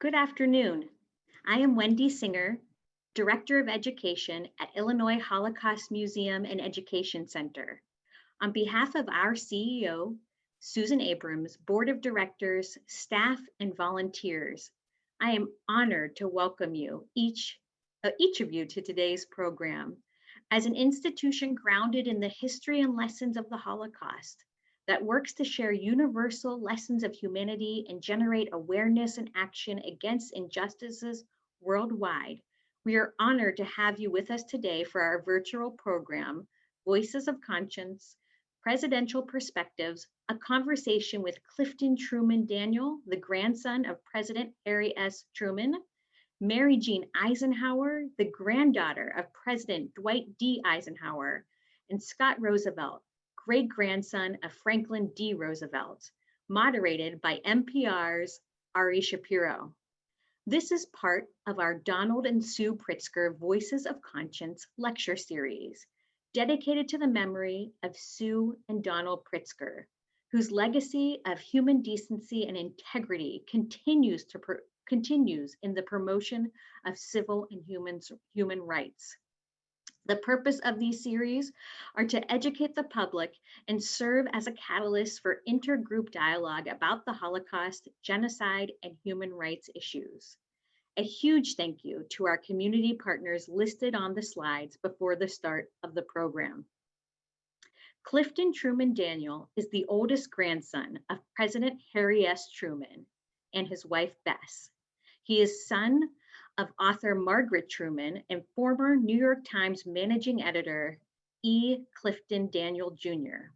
Good afternoon. I am Wendy Singer, Director of Education at Illinois Holocaust Museum and Education Center. On behalf of our CEO, Susan Abrams, Board of Directors, staff, and volunteers, I am honored to welcome you, each of you, to today's program. As an institution grounded in the history and lessons of the Holocaust, that works to share universal lessons of humanity and generate awareness and action against injustices worldwide, we are honored to have you with us today for our virtual program, Voices of Conscience, Presidential Perspectives, a conversation with Clifton Truman Daniel, the grandson of President Harry S. Truman, Mary Jean Eisenhower, the granddaughter of President Dwight D. Eisenhower, and Scott Roosevelt, great-grandson of Franklin D. Roosevelt, moderated by NPR's Ari Shapiro. This is part of our Donald and Sue Pritzker Voices of Conscience lecture series, dedicated to the memory of Sue and Donald Pritzker, whose legacy of human decency and integrity continues in the promotion of civil and human rights. The purpose of these series are to educate the public and serve as a catalyst for intergroup dialogue about the Holocaust, genocide, and human rights issues. A huge thank you to our community partners listed on the slides before the start of the program. Clifton Truman Daniel is the oldest grandson of President Harry S. Truman and his wife, Bess. He is son of author Margaret Truman and former New York Times managing editor E. Clifton Daniel Jr.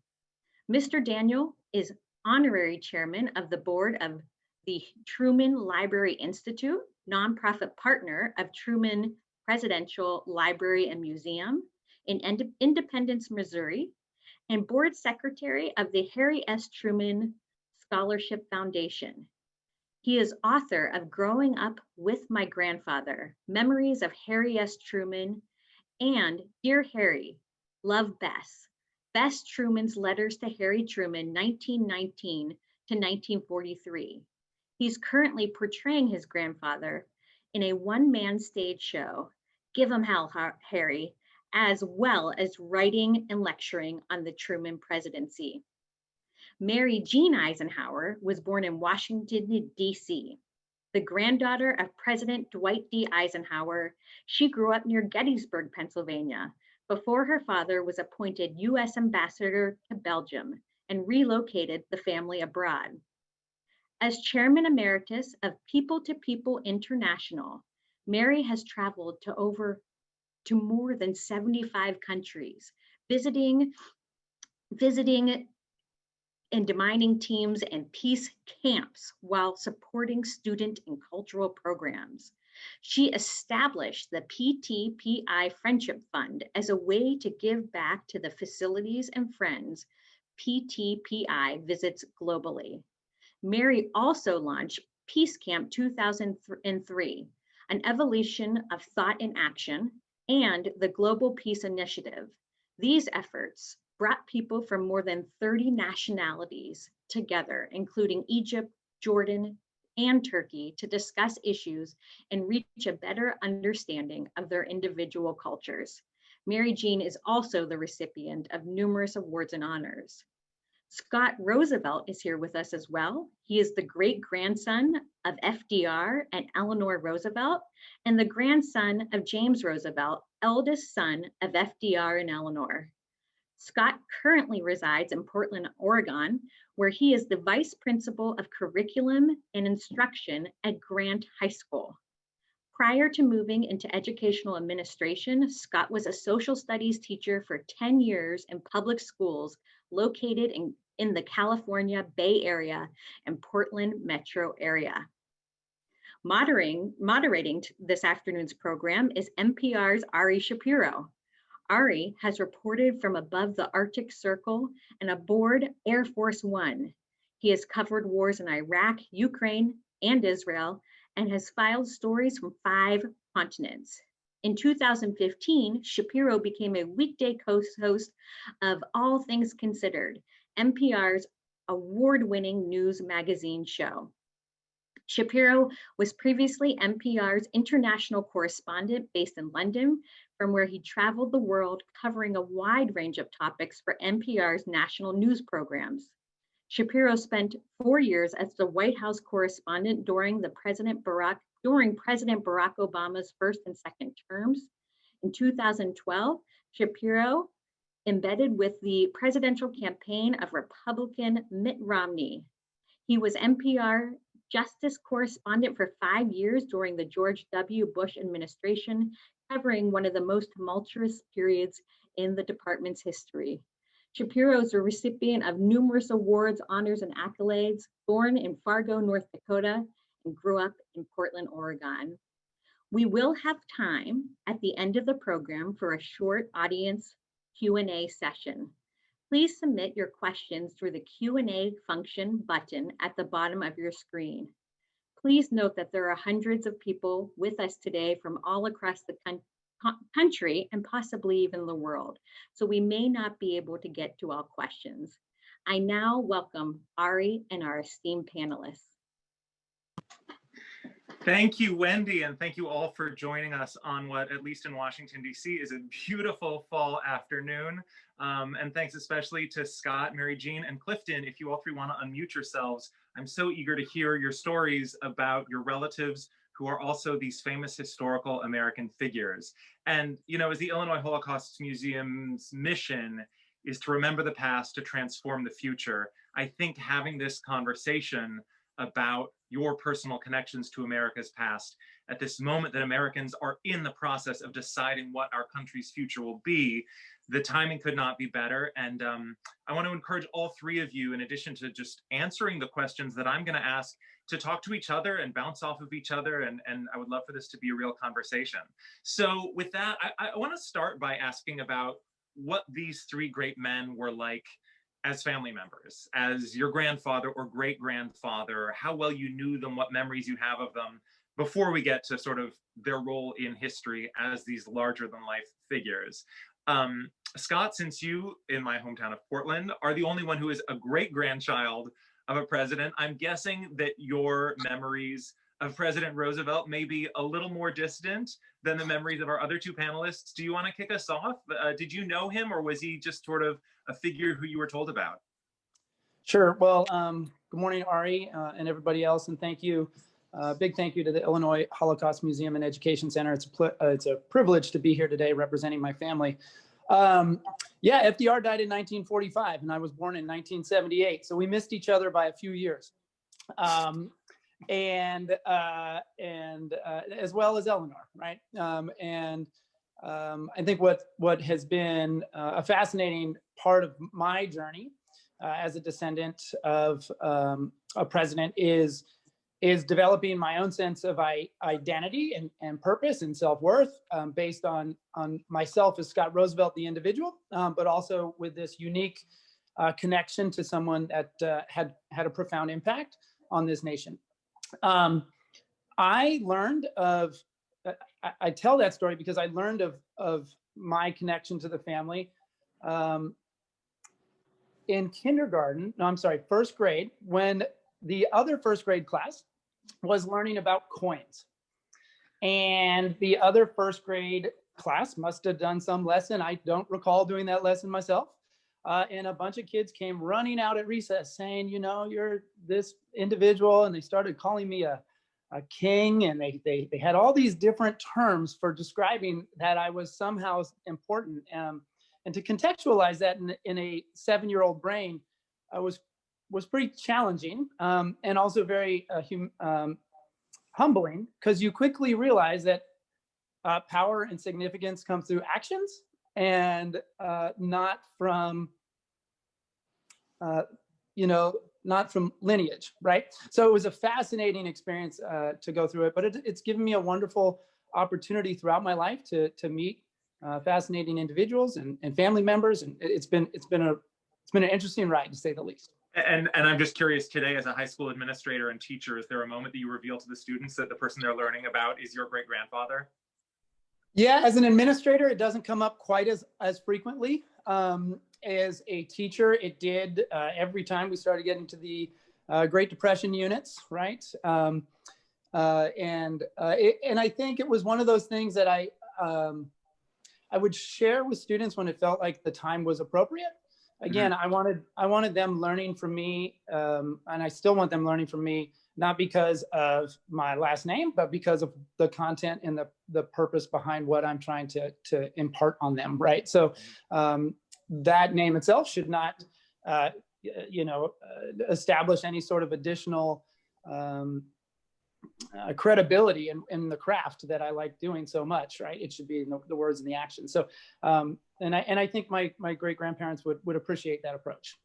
Mr. Daniel is honorary chairman of the board of the Truman Library Institute, nonprofit partner of Truman Presidential Library and Museum in Independence, Missouri, and board secretary of the Harry S. Truman Scholarship Foundation. He is author of Growing Up with My Grandfather, Memories of Harry S. Truman, and Dear Harry, Love Bess, Bess Truman's Letters to Harry Truman, 1919 to 1943. He's currently portraying his grandfather in a one-man stage show, Give 'em Hell, Harry, as well as writing and lecturing on the Truman presidency. Mary Jean Eisenhower was born in Washington, D.C. The granddaughter of President Dwight D. Eisenhower, she grew up near Gettysburg, Pennsylvania, before her father was appointed U.S. ambassador to Belgium and relocated the family abroad. As chairman emeritus of People to People International, Mary has traveled to more than 75 countries, visiting and demining teams and peace camps while supporting student and cultural programs. She established the PTPI Friendship Fund as a way to give back to the facilities and friends PTPI visits globally. Mary also launched Peace Camp 2003, an evolution of thought in action, and the Global Peace Initiative. These efforts brought people from more than 30 nationalities together, including Egypt, Jordan, and Turkey, to discuss issues and reach a better understanding of their individual cultures. Mary Jean is also the recipient of numerous awards and honors. Scott Roosevelt is here with us as well. He is the great-grandson of FDR and Eleanor Roosevelt, and the grandson of James Roosevelt, eldest son of FDR and Eleanor. Scott currently resides in Portland, Oregon, where he is the Vice Principal of Curriculum and Instruction at Grant High School. Prior to moving into educational administration, Scott was a social studies teacher for 10 years in public schools located in the California Bay Area and Portland metro area. Moderating this afternoon's program is NPR's Ari Shapiro. Ari has reported from above the Arctic Circle and aboard Air Force One. He has covered wars in Iraq, Ukraine, and Israel, and has filed stories from 5 continents. In 2015, Shapiro became a weekday host of All Things Considered, NPR's award-winning news magazine show. Shapiro was previously NPR's international correspondent based in London, from where he traveled the world covering a wide range of topics for NPR's national news programs. Shapiro spent 4 years as the White House correspondent during President Barack Obama's first and second terms. In 2012, Shapiro embedded with the presidential campaign of Republican Mitt Romney. He was NPR justice correspondent for 5 years during the George W. Bush administration, covering one of the most tumultuous periods in the department's history. Shapiro is a recipient of numerous awards, honors, and accolades, born in Fargo, North Dakota, and grew up in Portland, Oregon. We will have time at the end of the program for a short audience Q&A session. Please submit your questions through the Q&A function button at the bottom of your screen. Please note that there are hundreds of people with us today from all across the country and possibly even the world, so we may not be able to get to all questions. I now welcome Ari and our esteemed panelists. Thank you, Wendy, and thank you all for joining us on what, at least in Washington, D.C., is a beautiful fall afternoon. And thanks especially to Scott, Mary Jean, and Clifton. If you all three want to unmute yourselves, I'm so eager to hear your stories about your relatives who are also these famous historical American figures. And, you know, as the Illinois Holocaust Museum's mission is to remember the past, to transform the future, I think having this conversation about your personal connections to America's past at this moment that Americans are in the process of deciding what our country's future will be, the timing could not be better. And I want to encourage all three of you, in addition to just answering the questions that I'm going to ask, to talk to each other and bounce off of each other. And I would love for this to be a real conversation. So with that, I want to start by asking about what these three great men were like as family members, as your grandfather or great-grandfather, how well you knew them, what memories you have of them, before we get to sort of their role in history as these larger-than-life figures. Scott, since you, in my hometown of Portland, are the only one who is a great-grandchild of a president, I'm guessing that your memories of President Roosevelt may be a little more distant than the memories of our other two panelists. Do you want to kick us off? Did you know him, or was he just sort of a figure who you were told about? Sure. Well, good morning, Ari, and everybody else, and thank you. Big thank you to the Illinois Holocaust Museum and Education Center. It's a privilege to be here today representing my family. Yeah, FDR died in 1945, and I was born in 1978, so we missed each other by a few years. And as well as Eleanor, right? I think what has been a fascinating part of my journey as a descendant of a president is developing my own sense of identity and purpose and self-worth based on myself as Scott Roosevelt, the individual, but also with this unique connection to someone that had a profound impact on this nation. I learned of, I tell that story because I learned of my connection to the family in first grade, when the other first grade class was learning about coins. And the other first grade class must have done some lesson. I don't recall doing that lesson myself. And a bunch of kids came running out at recess saying, you know, you're this individual. And they started calling me a king. And they had all these different terms for describing that I was somehow important. And to contextualize that in a 7-year-old brain was pretty challenging and also very humbling, because you quickly realize that power and significance come through actions and not from not from lineage, right? So it was a fascinating experience to go through it, but it's given me a wonderful opportunity throughout my life to meet fascinating individuals and family members, and it's been an interesting ride, to say the least. And I'm just curious, today as a high school administrator and teacher, is there a moment that you reveal to the students that the person they're learning about is your great-grandfather? Yeah, as an administrator, it doesn't come up quite as frequently. As a teacher, it did every time we started getting to the Great Depression units, right? And I think it was one of those things that I would share with students when it felt like the time was appropriate. Again, I wanted them learning from me, and I still want them learning from me, not because of my last name, but because of the content and the purpose behind what I'm trying to impart on them, right? So that name itself should not, establish any sort of additional credibility in the craft that I like doing so much, right? It should be in the words and the action. So, and I think my great grandparents would appreciate that approach.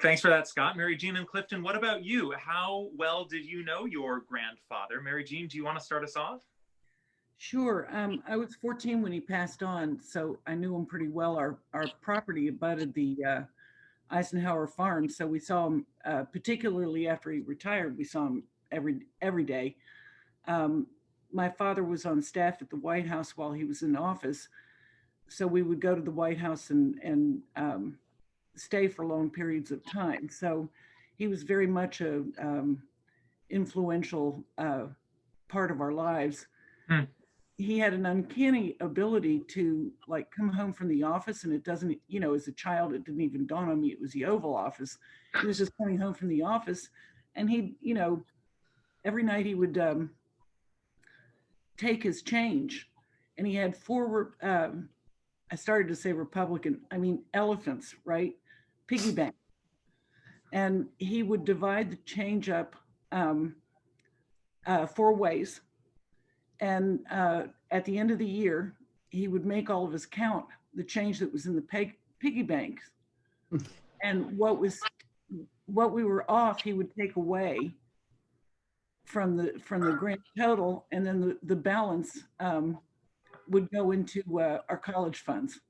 Thanks for that, Scott. Mary Jean and Clifton, what about you? How well did you know your grandfather? Mary Jean, do you want to start us off? Sure. I was 14 when he passed on, so I knew him pretty well. Our property abutted the Eisenhower farm, so we saw him, particularly after he retired, we saw him every day. My father was on staff at the White House while he was in office, so we would go to the White House and stay for long periods of time. So he was very much a influential part of our lives. He had an uncanny ability to like come home from the office, and it doesn't, as a child, it didn't even dawn on me it was the Oval Office. He was just coming home from the office, and he, every night he would take his change, and he had four, I started to say Republican, I mean elephants, right? Piggy bank. And he would divide the change up 4 ways. And at the end of the year, he would make all of us count the change that was in the piggy banks. And what we were off, he would take away from the grand total, and then the balance would go into our college funds.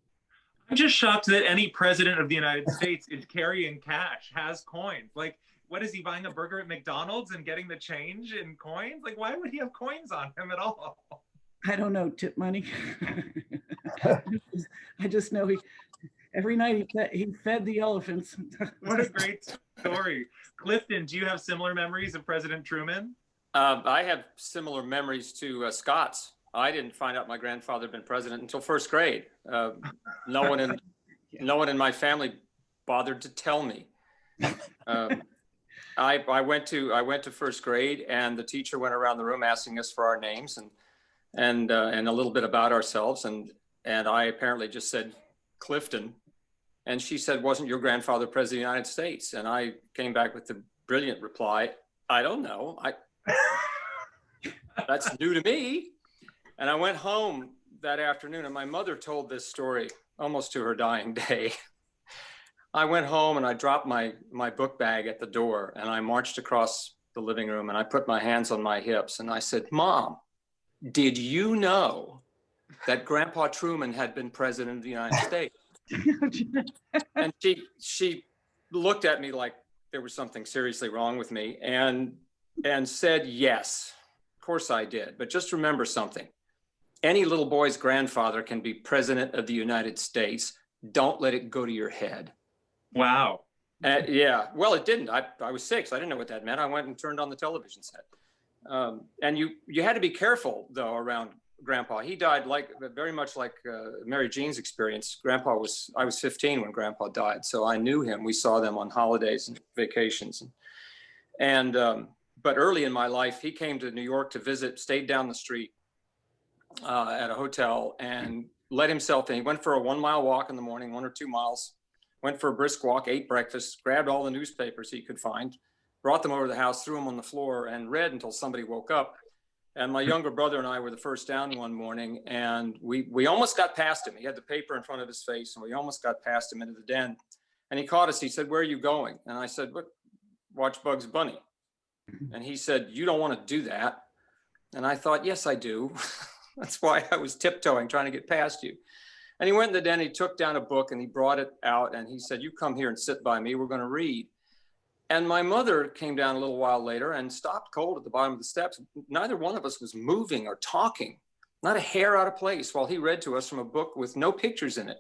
I'm just shocked that any president of the United States is carrying cash, has coins. Like, what is he buying a burger at McDonald's and getting the change in coins? Like, why would he have coins on him at all? I don't know, tip money. I just know every night he fed the elephants. What a great story. Clifton, do you have similar memories of President Truman? I have similar memories to Scott's. I didn't find out my grandfather had been president until 1st grade. No one in my family bothered to tell me. I went to 1st grade, and the teacher went around the room asking us for our names and a little bit about ourselves, and I apparently just said Clifton, and she said, "Wasn't your grandfather president of the United States?" And I came back with the brilliant reply, "I don't know. That's new to me." And I went home that afternoon, and my mother told this story almost to her dying day. I went home and I dropped my book bag at the door, and I marched across the living room, and I put my hands on my hips, and I said, "Mom, did you know that Grandpa Truman had been president of the United States?" And she looked at me like there was something seriously wrong with me, and said, "Yes, of course I did. But just remember something. Any little boy's grandfather can be president of the United States. Don't let it go to your head." Wow. Yeah, well, it didn't. I was 6. I didn't know what that meant. I went and turned on the television set. And you had to be careful, though, around Grandpa. He died very much like Mary Jean's experience. I was 15 when Grandpa died, so I knew him. We saw them on holidays and vacations. But early in my life, he came to New York to visit, stayed down the street at a hotel, and let himself in. He went for a 1-mile walk in the morning, 1 or 2 miles, went for a brisk walk, ate breakfast, grabbed all the newspapers he could find, brought them over to the house, threw them on the floor, and read until somebody woke up. And my younger brother and I were the first down one morning, and we almost got past him. He had the paper in front of his face, and we almost got past him into the den. And he caught us. He said, "Where are you going?" And I said, "Watch Bugs Bunny." And he said, "You don't want to do that." And I thought, yes, I do. That's why I was tiptoeing, trying to get past you. And he went in the den, he took down a book, and he brought it out, and he said, "You come here and sit by me. We're going to read." And my mother came down a little while later and stopped cold at the bottom of the steps. Neither one of us was moving or talking, not a hair out of place, while he read to us from a book with no pictures in it.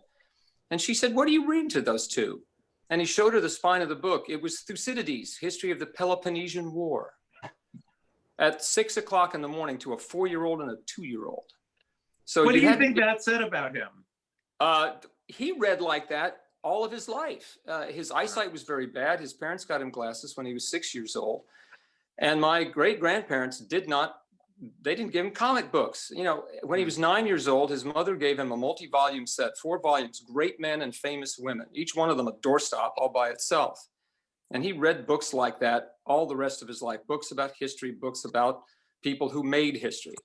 And she said, "What are you reading to those two?" And he showed her the spine of the book. It was Thucydides, History of the Peloponnesian War, at 6 o'clock in the morning to a 4-year-old and a 2-year-old. So what do you think that said about him? He read like that all of his life. His eyesight was very bad. His parents got him glasses when he was 6 years old. And my great-grandparents they didn't give him comic books. You know, when he was 9 years old, his mother gave him a multi-volume set, 4 volumes, Great Men and Famous Women, each one of them a doorstop all by itself. And he read books like that all the rest of his life, books about history, books about people who made history.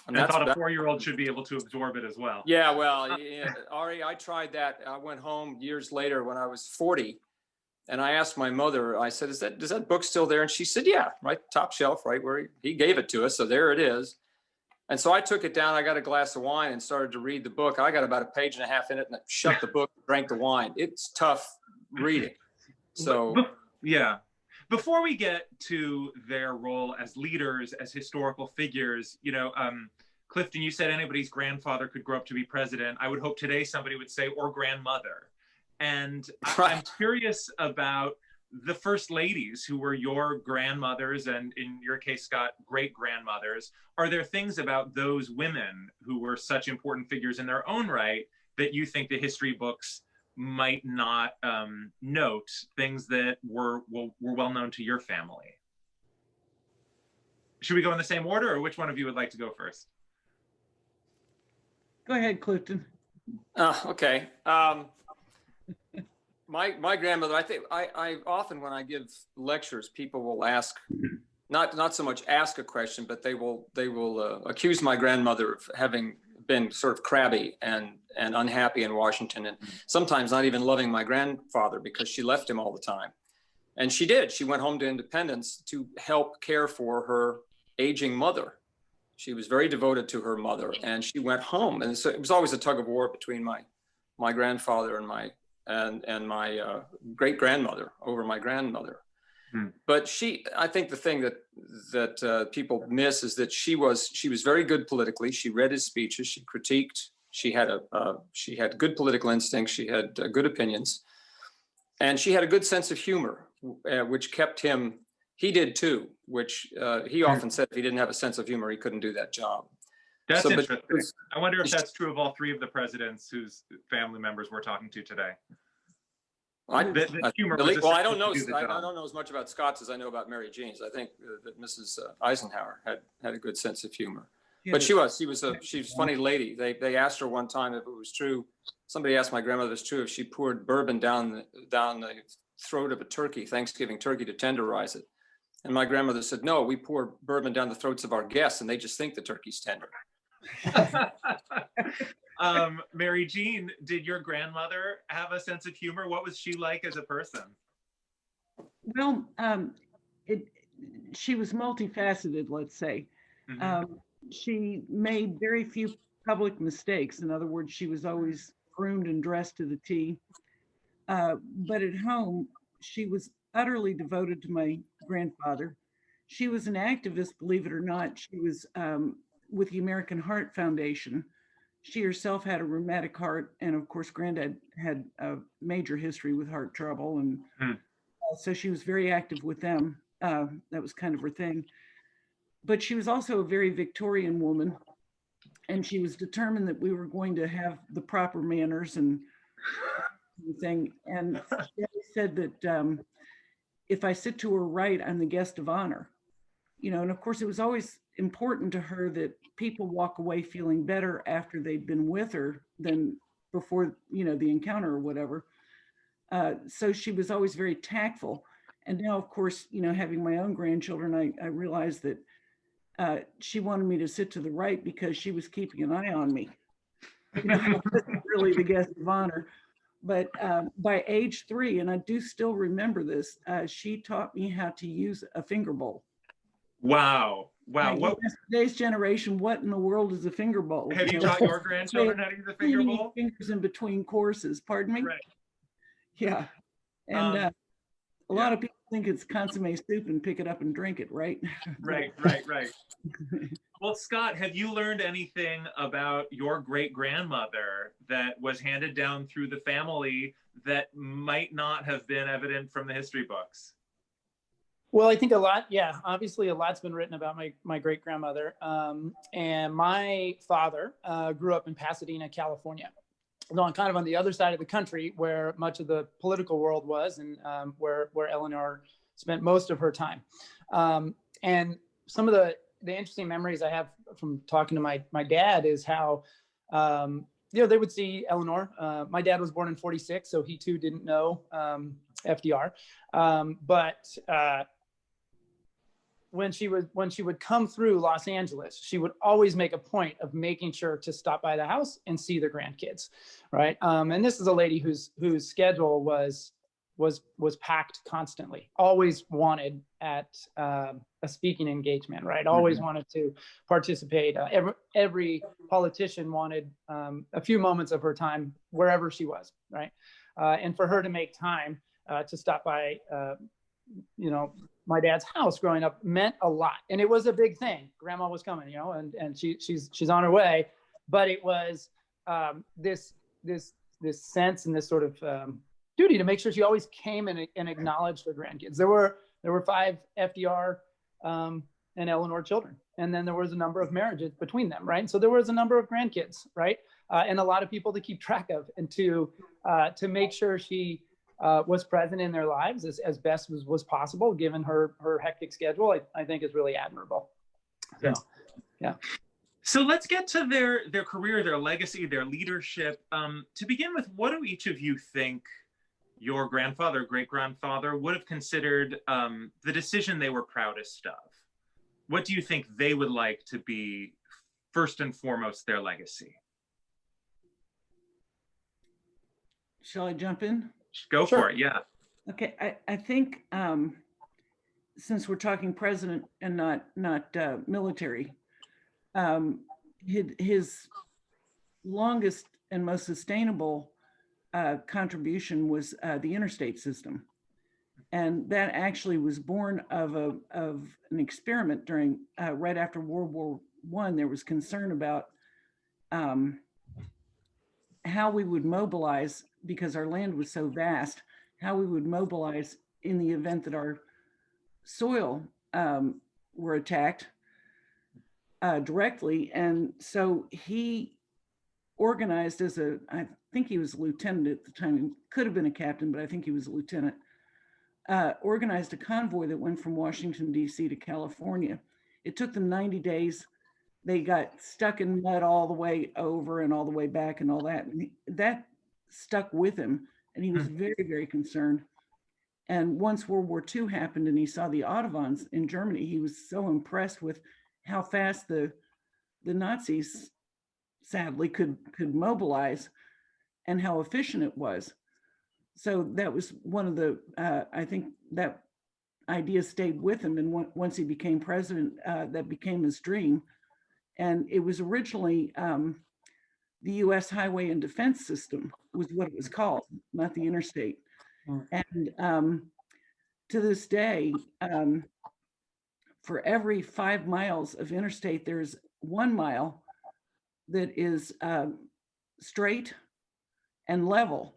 And I thought a 4-year-old should be able to absorb it as well. Yeah, well, yeah, Ari, I tried that. I went home years later when I was 40, and I asked my mother, I said, is that book still there? And she said, yeah, right, top shelf, right where he gave it to us, so there it is. And so I took it down, I got a glass of wine and started to read the book. I got about a page and a half in it, and I shut the book, drank the wine. It's tough reading. So, yeah. Before we get to their role as leaders, as historical figures, you know, Clifton, you said anybody's grandfather could grow up to be president. I would hope today somebody would say, or grandmother. And I'm curious about the first ladies who were your grandmothers, and in your case, Scott, great-grandmothers. Are there things about those women who were such important figures in their own right that you think the history books might not note, things that were well known to your family? Should we go in the same order, or which one of you would like to go first? Go ahead, Clifton. Okay. My grandmother, I think I often, when I give lectures, people will ask, not so much ask a question, but they will accuse my grandmother of having been sort of crabby and unhappy in Washington, and sometimes not even loving my grandfather because she left him all the time. And she did. She went home to Independence to help care for her aging mother. She was very devoted to her mother, and she went home. And so it was always a tug of war between my grandfather and my great grandmother over my grandmother. But I think the thing that people miss is that she was very good politically. She read his speeches, she critiqued. She had good political instincts. She had good opinions, and she had a good sense of humor, which kept him. He did too, which he often said if he didn't have a sense of humor, he couldn't do that job. That's interesting. I wonder if that's true of all 3 of the presidents whose family members we're talking to today. I don't know as much about Scott's as I know about Mary Jean's. I think that Mrs. Eisenhower had a good sense of humor. Yeah. But she was a funny lady. They asked her one time if it was true. Somebody asked my grandmother if it was true if she poured bourbon down the throat of a turkey, Thanksgiving turkey, to tenderize it. And my grandmother said, no, we pour bourbon down the throats of our guests and they just think the turkey's tender. Mary Jean, did your grandmother have a sense of humor? What was she like as a person? Well, she was multifaceted, let's say. Mm-hmm. She made very few public mistakes. In other words, she was always groomed and dressed to the T. But at home, she was utterly devoted to my grandfather. She was an activist, believe it or not. She was with the American Heart Foundation. She herself had a rheumatic heart, and of course, Granddad had a major history with heart trouble, and so she was very active with them. That was kind of her thing. But she was also a very Victorian woman, and she was determined that we were going to have the proper manners and everything. And she said that if I sit to her right, I'm the guest of honor. You know, and of course, it was always important to her that people walk away feeling better after they'd been with her than before, you know, the encounter or whatever. So she was always very tactful. And now, of course, you know, having my own grandchildren, I realized that she wanted me to sit to the right because she was keeping an eye on me. You know, I wasn't really the guest of honor. But by age 3, and I do still remember this, she taught me how to use a finger bowl. Wow. Wow. What today's generation, what in the world is a finger bowl? Have you taught your grandchildren how to use a finger bowl? Fingers in between courses, pardon me? Right. Yeah. And a lot of people think it's consomme soup and pick it up and drink it, right? Right. Well, Scott, have you learned anything about your great-grandmother that was handed down through the family that might not have been evident from the history books? Well, I think a lot, yeah, obviously a lot's been written about my great grandmother. And my father grew up in Pasadena, California, on kind of on the other side of the country where much of the political world was, and where Eleanor spent most of her time. And some of the interesting memories I have from talking to my dad is how, they would see Eleanor. My dad was born in 46, so he too didn't know FDR. But when she would come through Los Angeles, she would always make a point of making sure to stop by the house and see the grandkids, right? And this is a lady whose schedule was packed constantly. Always wanted at a speaking engagement, right? Always wanted to participate. Every politician wanted a few moments of her time wherever she was, right? And for her to make time to stop by, my dad's house growing up meant a lot, and it was a big thing. Grandma was coming, and she's on her way, but it was this sense and this sort of duty to make sure she always came and acknowledged her grandkids. There were 5 FDR and Eleanor children, and then there was a number of marriages between them, right? So there was a number of grandkids, right? And a lot of people to keep track of, and to make sure she was present in their lives as best was possible, given her hectic schedule, I think is really admirable. So, yeah. So let's get to their career, their legacy, their leadership. To begin with, what do each of you think your grandfather, great-grandfather would have considered the decision they were proudest of? What do you think they would like to be first and foremost their legacy? Shall I jump in? Go for it, yeah. Okay, I think since we're talking president and not military, his longest and most sustainable contribution was the interstate system, and that actually was born of an experiment during right after World War I. There was concern about how we would mobilize, because our land was so vast, how we would mobilize in the event that our soil were attacked directly. And so he organized I think he was a lieutenant at the time, he could have been a captain, but I think he was a lieutenant, organized a convoy that went from Washington, D.C. to California. It took them 90 days. They got stuck in mud all the way over and all the way back and all that. And that stuck with him. And he was very, very concerned. And once World War II happened and he saw the Autobahns in Germany, he was so impressed with how fast the Nazis sadly could mobilize and how efficient it was. So that was one of the, I think that idea stayed with him. And once he became president, that became his dream. And it was originally the U.S. Highway and Defense System was what it was called, not the interstate. And to this day, for every 5 miles of interstate, there's 1 mile that is straight and level.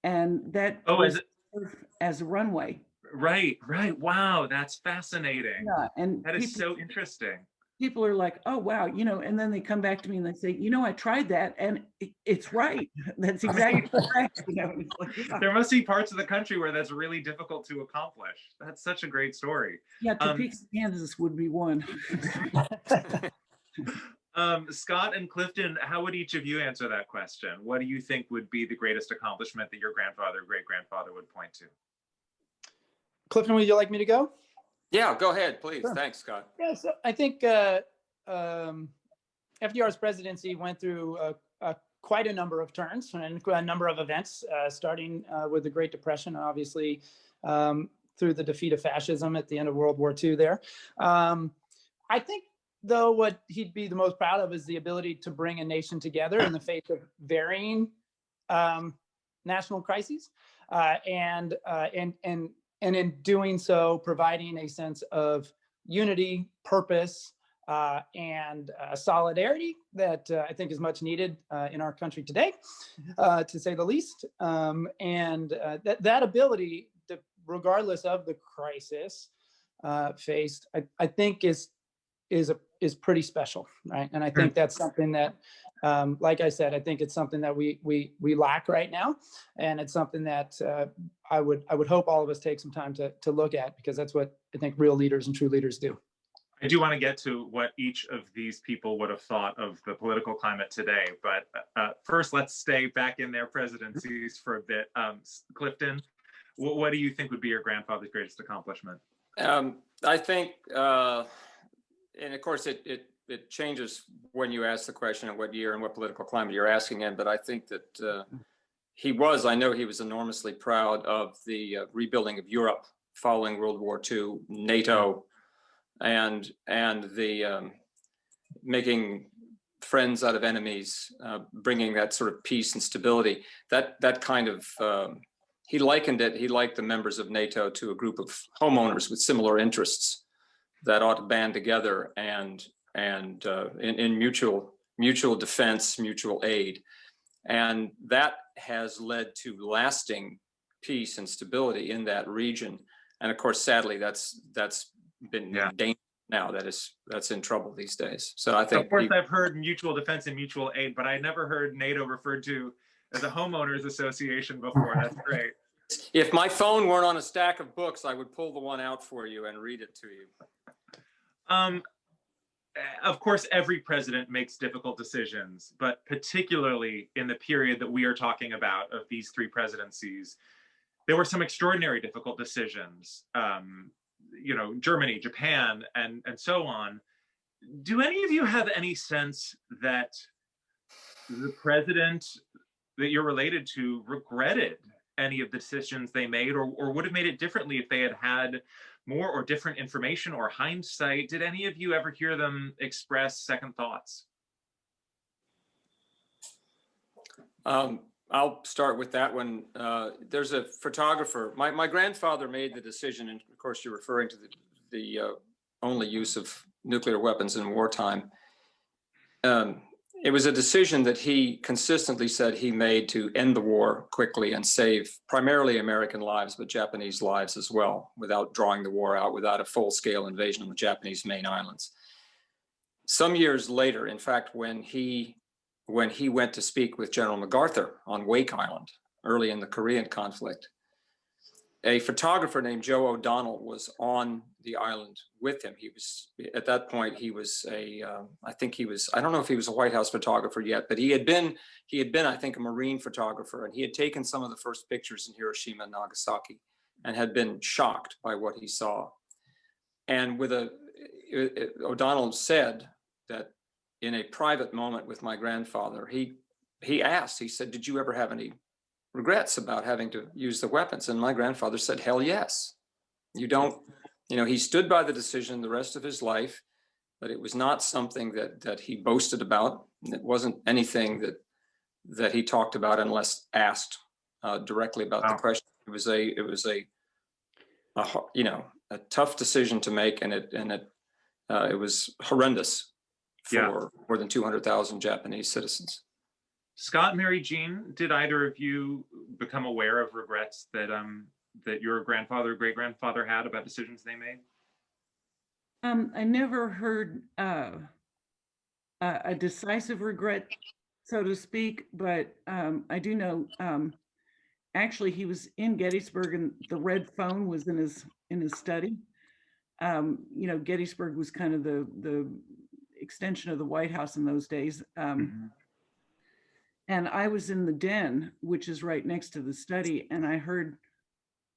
And that is it as a runway. Right. Wow, that's fascinating. Yeah, and that is so interesting. People are like, oh, wow, and then they come back to me and they say, I tried that and it's right. That's exactly correct. It's like, yeah. There must be parts of the country where that's really difficult to accomplish. That's such a great story. Yeah, Topeka, Kansas would be one. Scott and Clifton, how would each of you answer that question? What do you think would be the greatest accomplishment that your grandfather, great-grandfather would point to? Clifton, would you like me to go? Yeah, go ahead, please. Sure. Thanks, Scott. Yeah, so I think FDR's presidency went through quite a number of turns and a number of events, starting with the Great Depression, and obviously through the defeat of fascism at the end of World War II there. I think, though, what he'd be the most proud of is the ability to bring a nation together in the face of varying national crises, and in doing so, providing a sense of unity, purpose, and solidarity that I think is much needed in our country today, to say the least. And that ability, regardless of the crisis faced, I think is pretty special, right? And I think that's something that, like I said, I think it's something that we lack right now, and it's something that I would hope all of us take some time to look at, because that's what I think real leaders and true leaders do. I do want to get to what each of these people would have thought of the political climate today, but first let's stay back in their presidencies for a bit. Clifton, what do you think would be your grandfather's greatest accomplishment? I think, and of course it changes when you ask the question of what year and what political climate you're asking in, but I think that I know he was enormously proud of the rebuilding of Europe following World War II, NATO, and the making friends out of enemies, bringing that sort of peace and stability. That kind of, he likened it, he liked the members of NATO to a group of homeowners with similar interests that ought to band together and in mutual defense, mutual aid. And that has led to lasting peace and stability in that region. And of course, sadly, that's been dangerous now. That's in trouble these days. So I think, of course, I've heard mutual defense and mutual aid, but I never heard NATO referred to as a homeowners association before. That's great. If my phone weren't on a stack of books, I would pull the one out for you and read it to you. Of course, every president makes difficult decisions, but particularly in the period that we are talking about of these three presidencies, there were some extraordinary difficult decisions. Germany, Japan, and so on. Do any of you have any sense that the president that you're related to regretted any of the decisions they made, or would have made it differently if they had more or different information or hindsight? Did any of you ever hear them express second thoughts? I'll start with that one. There's a photographer. My grandfather made the decision, and of course you're referring to the only use of nuclear weapons in wartime. It was a decision that he consistently said he made to end the war quickly and save primarily American lives, but Japanese lives as well, without drawing the war out, without a full-scale invasion of the Japanese main islands. Some years later, in fact, when he went to speak with General MacArthur on Wake Island early in the Korean conflict, a photographer named Joe O'Donnell was on the island with him. He was, at that point, he was I don't know if he was a White House photographer yet, but he had been, I think, a Marine photographer, and he had taken some of the first pictures in Hiroshima and Nagasaki and had been shocked by what he saw. And O'Donnell said that in a private moment with my grandfather, he asked, he said, "Did you ever have any regrets about having to use the weapons?" And my grandfather said, "Hell yes." He stood by the decision the rest of his life, but it was not something that he boasted about. It wasn't anything that he talked about unless asked directly about the question. It was a tough decision to make, and it was horrendous for more than 200,000 Japanese citizens. Scott, Mary Jean, did either of you become aware of regrets that your grandfather or great-grandfather had about decisions they made? I never heard a decisive regret, so to speak, but I do know actually he was in Gettysburg and the red phone was in his study. Gettysburg was kind of the extension of the White House in those days. And I was in the den, which is right next to the study, and I heard,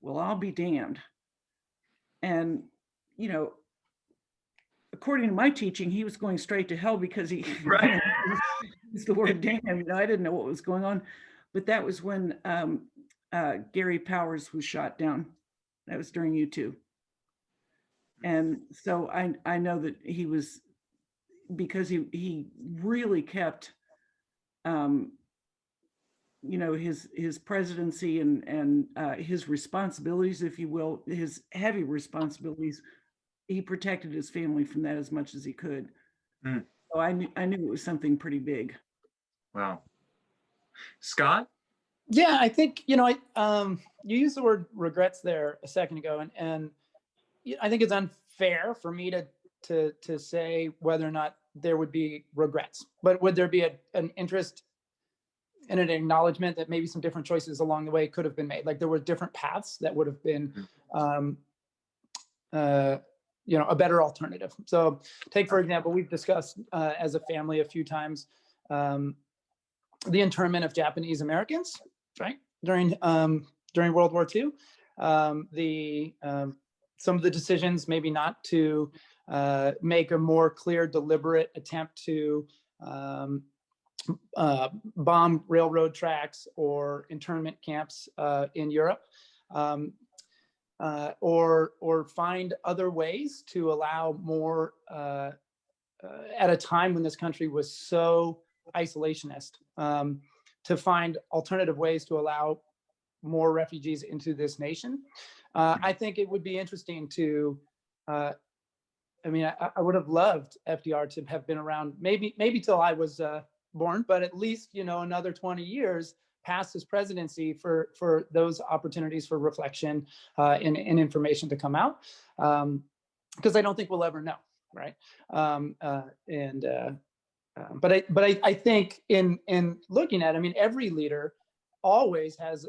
"Well, I'll be damned." And, according to my teaching, he was going straight to hell because he used the word damn. I didn't know what was going on. But that was when Gary Powers was shot down. That was during U2. And so I know that he was, because he really kept his presidency and his responsibilities, if you will, his heavy responsibilities, he protected his family from that as much as he could. Mm. So I knew it was something pretty big. Wow. Scott? Yeah, I think, you used the word regrets there a second ago, and I think it's unfair for me to say whether or not there would be regrets, but would there be an interest and an acknowledgement that maybe some different choices along the way could have been made? Like there were different paths that would have been, a better alternative. So take, for example, we've discussed as a family a few times, the internment of Japanese Americans, right? During World War II, some of the decisions maybe not to make a more clear, deliberate attempt to bomb railroad tracks or internment camps in Europe, or find other ways to allow more at a time when this country was so isolationist, to find alternative ways to allow more refugees into this nation. I think it would be interesting to, I would have loved FDR to have been around maybe till I was born, but at least, another 20 years past his presidency for those opportunities for reflection and information to come out. Because I don't think we'll ever know, right? But I think in looking at, every leader always has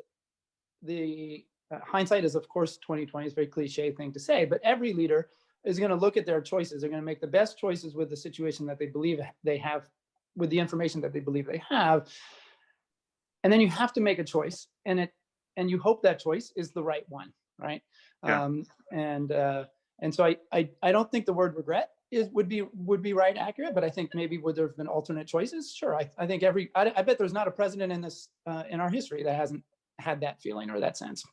the hindsight is of course 2020 is a very cliche thing to say, but every leader is going to look at their choices. They're going to make the best choices with the situation that they believe they have, with the information that they believe they have. And then you have to make a choice, and you hope that choice is the right one, right? Yeah. And so I don't think the word regret would be right accurate, but I think maybe would there have been alternate choices? Sure. I think I bet there's not a president in this in our history that hasn't had that feeling or that sense.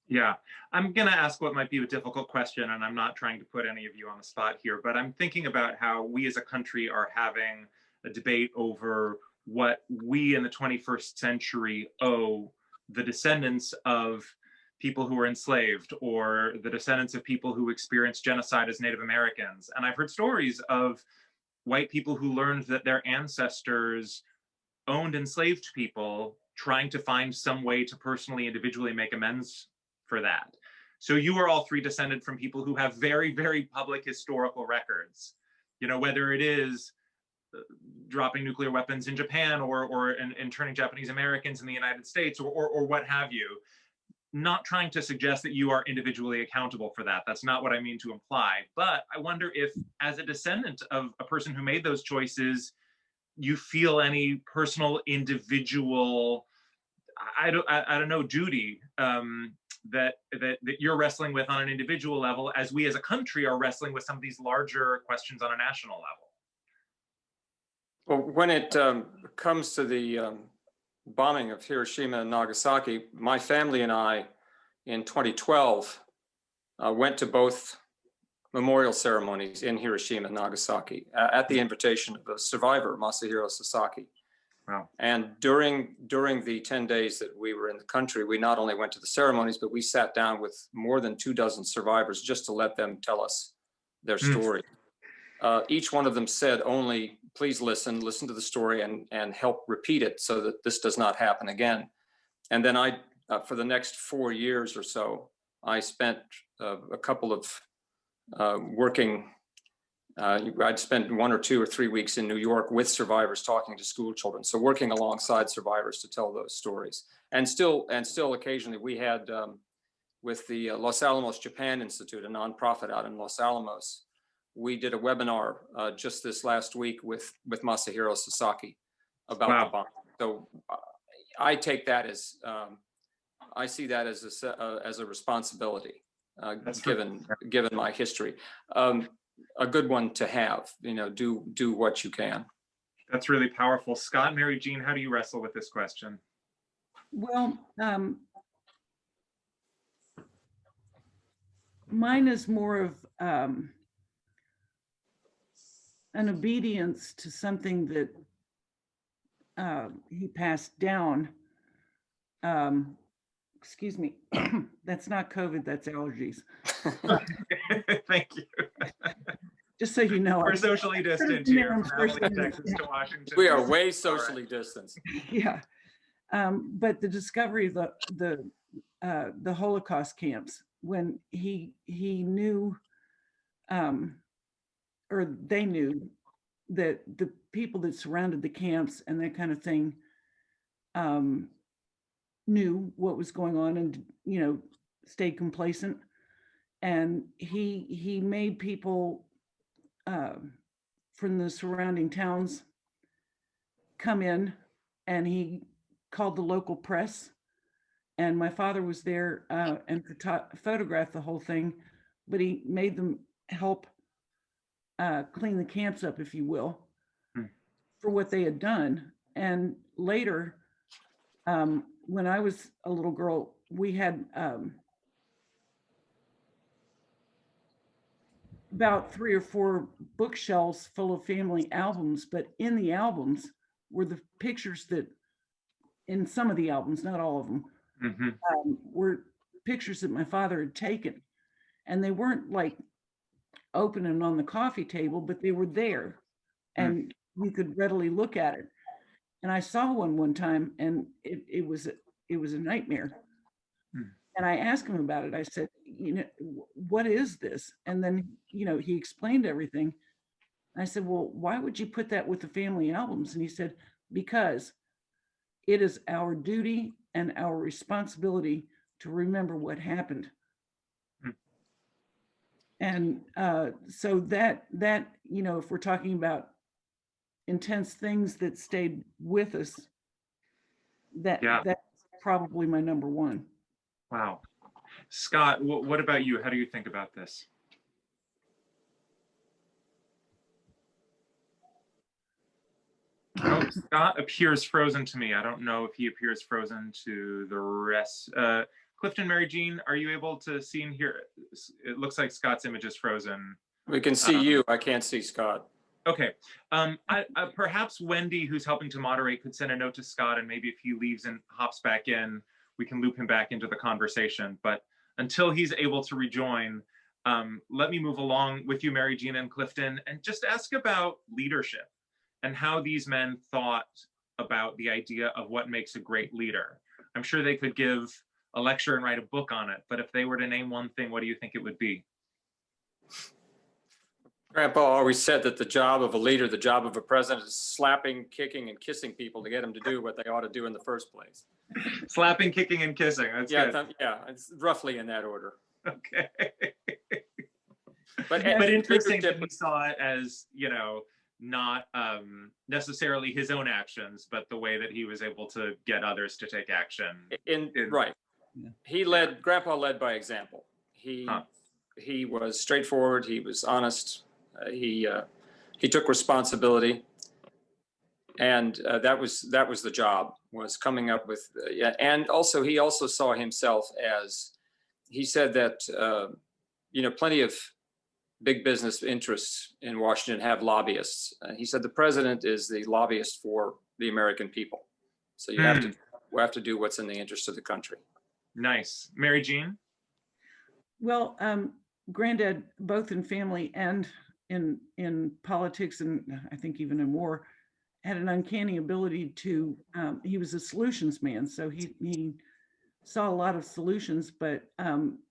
Yeah, I'm going to ask what might be a difficult question, and I'm not trying to put any of you on the spot here, but I'm thinking about how we as a country are having a debate over what we in the 21st century owe the descendants of people who were enslaved, or the descendants of people who experienced genocide as Native Americans. And I've heard stories of white people who learned that their ancestors owned enslaved people, trying to find some way to personally, individually make amends for that. So you are all three descended from people who have very, very public historical records, whether it is dropping nuclear weapons in Japan or interning Japanese Americans in the United States, or what have you. Not trying to suggest that you are individually accountable for that. That's not what I mean to imply. But I wonder if, as a descendant of a person who made those choices, you feel any personal, individual, I don't know, duty that you're wrestling with on an individual level, as we as a country are wrestling with some of these larger questions on a national level. Well, when it comes to the bombing of Hiroshima and Nagasaki, my family and I, in 2012, went to both memorial ceremonies in Hiroshima and Nagasaki at the invitation of a survivor, Masahiro Sasaki. Wow. And during the 10 days that we were in the country, we not only went to the ceremonies, but we sat down with more than 24 survivors just to let them tell us their story. Each one of them said only, please listen to the story and help repeat it so that this does not happen again. And then I, for the next 4 years or so, I spent a couple of working, I'd spent 1 or 2 or 3 weeks in New York with survivors talking to school children. So working alongside survivors to tell those stories. And still occasionally we had, with the Los Alamos Japan Institute, a nonprofit out in Los Alamos, we did a webinar just this last week with Masahiro Sasaki about the bomb. So I take that as, I see that as a responsibility, given my history. A good one to have, do what you can. That's really powerful. Scott, Mary Jean, how do you wrestle with this question? Well, mine is more of an obedience to something that he passed down. Excuse me, that's not COVID, that's allergies. Thank you. Just so you know. We're socially distant here from Abilene, Texas to Washington. We are way socially distanced. Yeah. But the discovery of the Holocaust camps, when he knew, or they knew, that the people that surrounded the camps and that kind of thing knew what was going on and, you know, stayed complacent. And he made people from the surrounding towns come in, and he called the local press. And my father was there and photographed the whole thing, but he made them help clean the camps up, if you will, for what they had done. And later, when I was a little girl, we had about 3 or 4 bookshelves full of family albums, but in the albums were the pictures that, in some of the albums, not all of them, were pictures that my father had taken. And they weren't like open and on the coffee table, but they were there and you could readily look at it. And I saw one time, and it was a nightmare. And I asked him about it. I said, you know, what is this? And then, you know, he explained everything. I said, well, why would you put that with the family albums? And he said, because it is our duty and our responsibility to remember what happened. And so that, you know, if we're talking about intense things that stayed with us, that's probably my number one. Wow. Scott, what about you? How do you think about this? Oh, Scott appears frozen to me. I don't know if he appears frozen to the rest. Clifton, Mary Jean, are you able to see and hear? It looks like Scott's image is frozen. We can see you. I can't see Scott. Okay. Perhaps Wendy, who's helping to moderate, could send a note to Scott, and maybe if he leaves and hops back in, we can loop him back into the conversation. But until he's able to rejoin, let me move along with you, Mary Jean and Clifton, and just ask about leadership and how these men thought about the idea of what makes a great leader. I'm sure they could give a lecture and write a book on it, but if they were to name one thing, what do you think it would be? Grandpa always said that the job of a leader, the job of a president, is slapping, kicking, and kissing people to get them to do what they ought to do in the first place. Slapping, kicking, and kissing. That's good. Yeah, it's roughly in that order. Okay. But interesting that we saw it as, you know, not necessarily his own actions, but the way that he was able to get others to take action. Right. He led. Grandpa led by example. He was straightforward. He was honest. He took responsibility, and that was the job, was coming up with. And also, he also saw himself as, he said that you know, plenty of big business interests in Washington have lobbyists. He said the president is the lobbyist for the American people. So we have to do what's in the interest of the country. Nice. Mary Jean? Well, Granddad, both in family and in politics, and I think even in war, had an uncanny ability to, he was a solutions man. So he saw a lot of solutions, but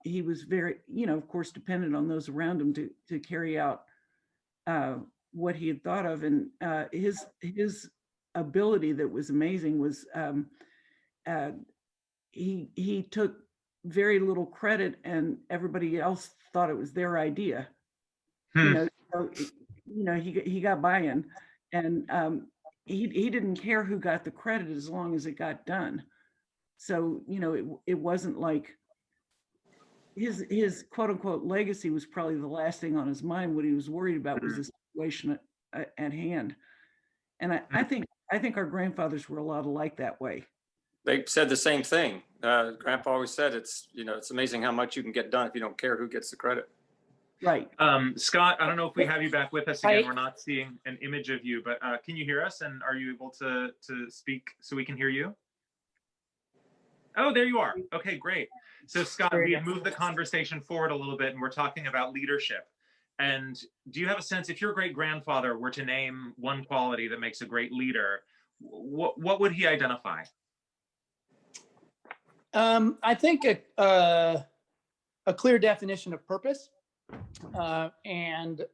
he was very, you know, of course, dependent on those around him to carry out what he had thought of. And his ability that was amazing was he took very little credit, and everybody else thought it was their idea. You know, so, you know, he got buy-in, and he didn't care who got the credit as long as it got done. So, you know, it wasn't like his quote unquote legacy was probably the last thing on his mind. What he was worried about was the situation at hand. And I think our grandfathers were a lot alike that way. They said the same thing. Grandpa always said, it's amazing how much you can get done if you don't care who gets the credit. Right. Scott, I don't know if we have you back with us again. We're not seeing an image of you, but can you hear us? And are you able to speak so we can hear you? Oh, there you are. Okay, great. So Scott, we have moved the conversation forward a little bit, and we're talking about leadership And do you have a sense, if your great-grandfather were to name one quality that makes a great leader, what would he identify? I think a clear definition of purpose and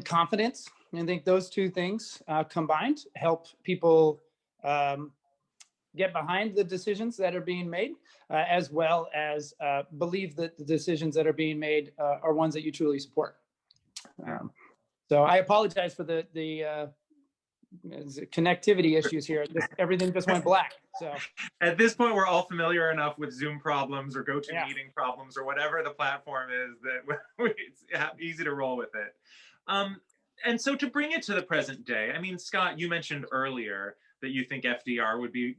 confidence. I think those two things combined help people get behind the decisions that are being made, as well as believe that the decisions that are being made are ones that you truly support. So I apologize for the connectivity issues here. Everything just went black. So at this point, we're all familiar enough with Zoom problems or GoToMeeting problems or whatever the platform is that it's easy to roll with it. And so to bring it to the present day, I mean, Scott, you mentioned earlier that you think FDR would be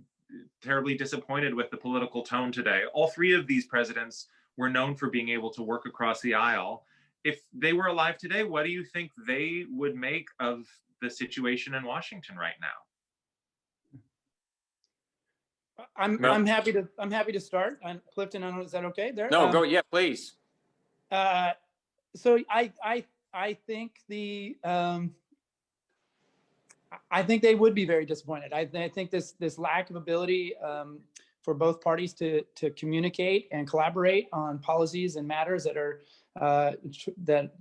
terribly disappointed with the political tone today. All three of these presidents were known for being able to work across the aisle. If they were alive today, what do you think they would make of the situation in Washington right now? I'm happy to start. Clifton, I don't know, is that okay there? No, go, yeah, please. So I think I think they would be very disappointed. I think this lack of ability for both parties to communicate and collaborate on policies and matters that are that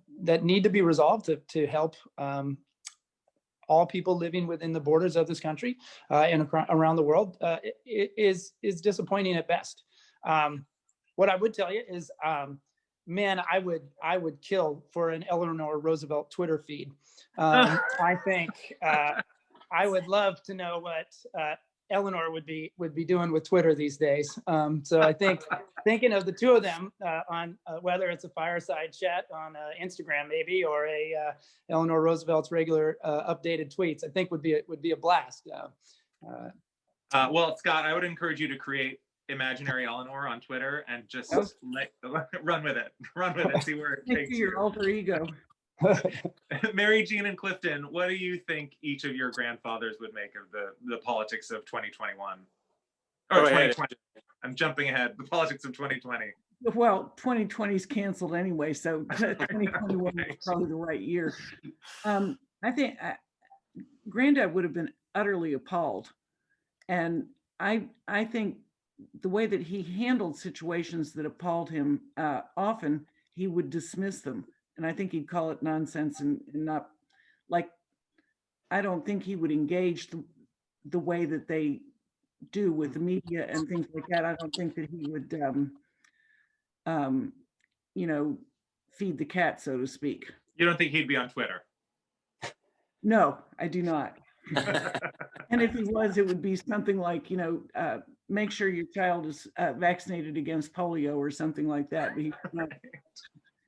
need to be resolved to help all people living within the borders of this country and around the world is disappointing at best. What I would tell you is, man, I would kill for an Eleanor Roosevelt Twitter feed. I think I would love to know what Eleanor would be doing with Twitter these days. So I think thinking of the two of them on whether it's a fireside chat on Instagram maybe, or a Eleanor Roosevelt's regular updated tweets, I think would be a blast. Well, Scott, I would encourage you to create imaginary Eleanor on Twitter and just run with it, see where it takes you. Your alter ego. Mary Jean and Clifton, what do you think each of your grandfathers would make of the politics of 2021? Or 2020. I'm jumping ahead. The politics of 2020. Well, 2020 is canceled anyway, so 2021 is probably the right year. I think Granddad would have been utterly appalled, and I think the way that he handled situations that appalled him, often he would dismiss them. And I think he'd call it nonsense and not, like, I don't think he would engage the way that they do with the media and things like that. I don't think that he would, feed the cat, so to speak. You don't think he'd be on Twitter? No, I do not. And if he was, it would be something like, make sure your child is vaccinated against polio or something like that. But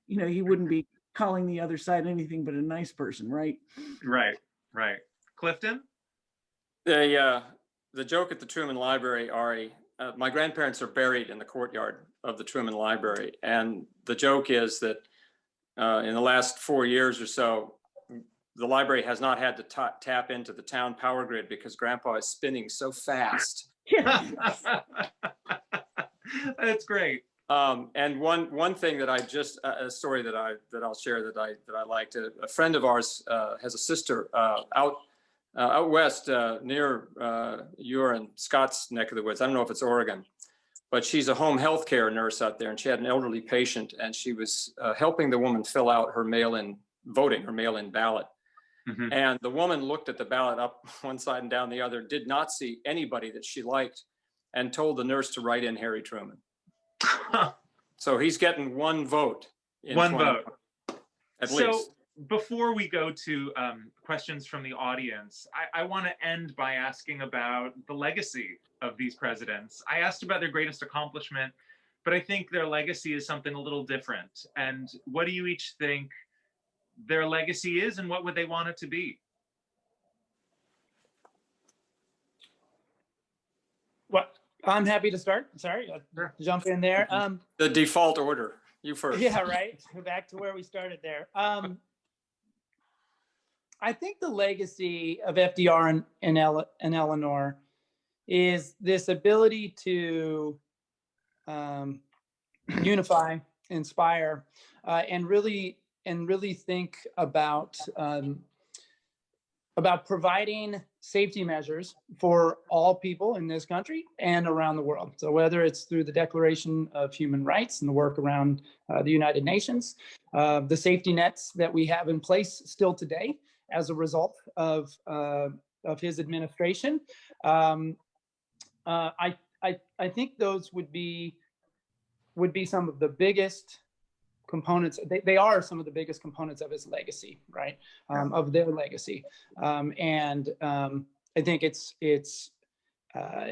he wouldn't be calling the other side anything but a nice person, right? Right. Clifton? The joke at the Truman Library, Ari, my grandparents are buried in the courtyard of the Truman Library. And the joke is that in the last 4 years or so, the library has not had to tap into the town power grid because Grandpa is spinning so fast. That's great. And one thing that a story that I'll share that I liked. A friend of ours has a sister out west near your and Scott's neck of the woods. I don't know if it's Oregon, but she's a home health care nurse out there, and she had an elderly patient, and she was helping the woman fill out her mail-in voting, her mail-in ballot. Mm-hmm. And the woman looked at the ballot up one side and down the other, did not see anybody that she liked, and told the nurse to write in Harry Truman. So he's getting one vote. One vote. At least. So before we go to questions from the audience, I want to end by asking about the legacy of these presidents. I asked about their greatest accomplishment, but I think their legacy is something a little different. And what do you each think their legacy is, and what would they want it to be? What? I'm happy to start. Sorry, I'll jump in there. The default order. You first. Yeah, right. Back to where we started there. I think the legacy of FDR and Eleanor is this ability to unify inspire, and really think about providing safety measures for all people in this country and around the world. So whether it's through the Declaration of Human Rights and the work around the United Nations, the safety nets that we have in place still today as a result of his administration, I think those would be some of the biggest components. They are some of the biggest components of his legacy, right? Of their legacy, and I think it's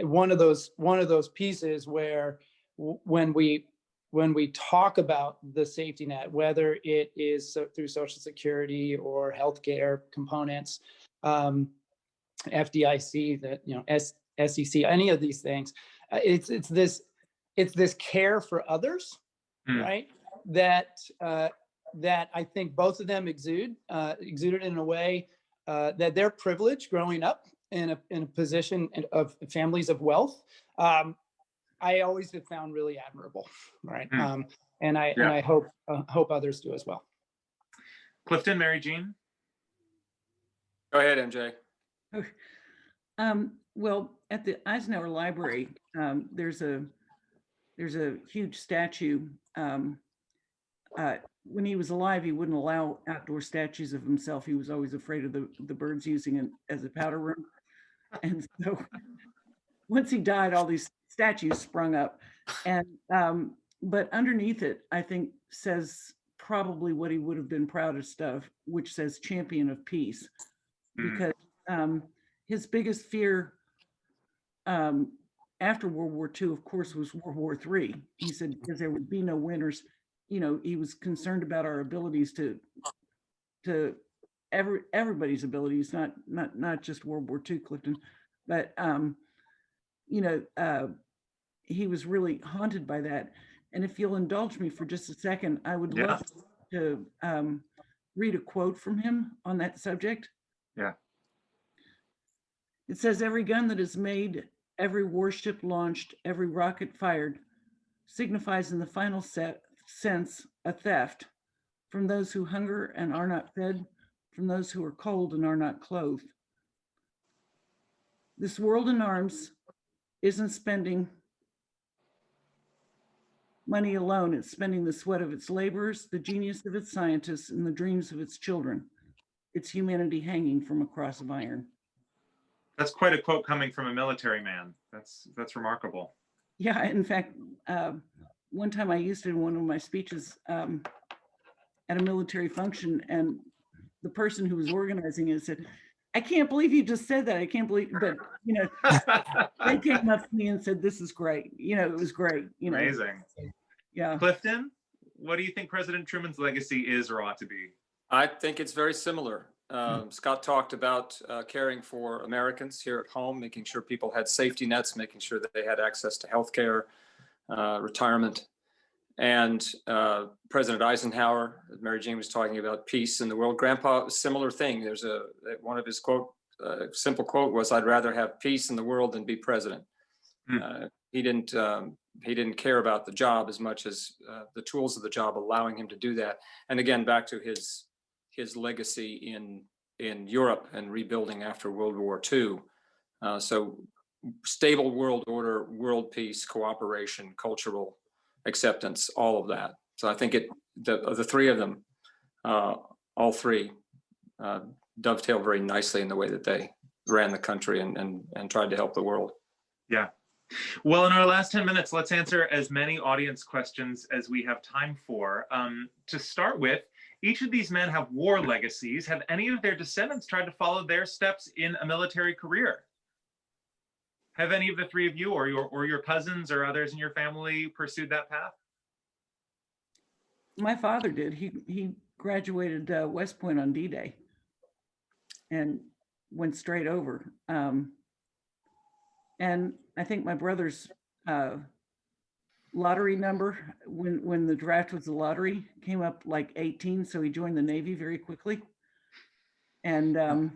one of those pieces where when we talk about the safety net, whether it is through Social Security or healthcare components, FDIC, SEC, any of these things, it's this care for others, right? That I think both of them exuded in a way that they're privileged growing up in a position of families of wealth. I always have found really admirable, right? And I hope others do as well. Clifton, Mary Jean? Go ahead, MJ. Well, at the Eisenhower Library, there's a huge statue. When he was alive, he wouldn't allow outdoor statues of himself. He was always afraid of the birds using it as a powder room. And so once he died, all these statues sprung up. And but underneath it, I think, says probably what he would have been proudest of, which says champion of peace. Because his biggest fear after World War II, of course, was World War III. He said, because there would be no winners. You know, he was concerned about our abilities to everybody's abilities, not just World War II, Clifton, but he was really haunted by that. And if you'll indulge me for just a second, I would love to read a quote from him on that subject. Yeah. It says, "Every gun that is made, every warship launched, every rocket fired signifies in the final sense a theft from those who hunger and are not fed, from those who are cold and are not clothed. This world in arms isn't spending money alone. It's spending the sweat of its laborers, the genius of its scientists, and the dreams of its children. It's humanity hanging from a cross of iron." That's quite a quote coming from a military man. That's remarkable. Yeah, in fact, one time I used it in one of my speeches at a military function, and the person who was organizing it said, "I can't believe you just said that. I can't believe," but they came up to me and said, "This is great." It was great. Amazing. Yeah. Clifton, what do you think President Truman's legacy is or ought to be? I think it's very similar. Scott talked about caring for Americans here at home, making sure people had safety nets, making sure that they had access to health care, retirement. And President Eisenhower, Mary Jean was talking about peace in the world. Grandpa, similar thing. There's one of his simple quote was, "I'd rather have peace in the world than be president." He didn't care about the job as much as the tools of the job allowing him to do that. And again, back to his legacy in Europe and rebuilding after World War II. So stable world order, world peace, cooperation, cultural acceptance, all of that. So I think the three of them, all three, dovetail very nicely in the way that they ran the country and tried to help the world. Yeah. Well, in our last 10 minutes, let's answer as many audience questions as we have time for. To start with, each of these men have war legacies. Have any of their descendants tried to follow their steps in a military career? Have any of the three of you or your cousins or others in your family pursued that path? My father did. He graduated West Point on D-Day and went straight over. And I think my brother's lottery number, when the draft was the lottery, came up like 18, so he joined the Navy very quickly. And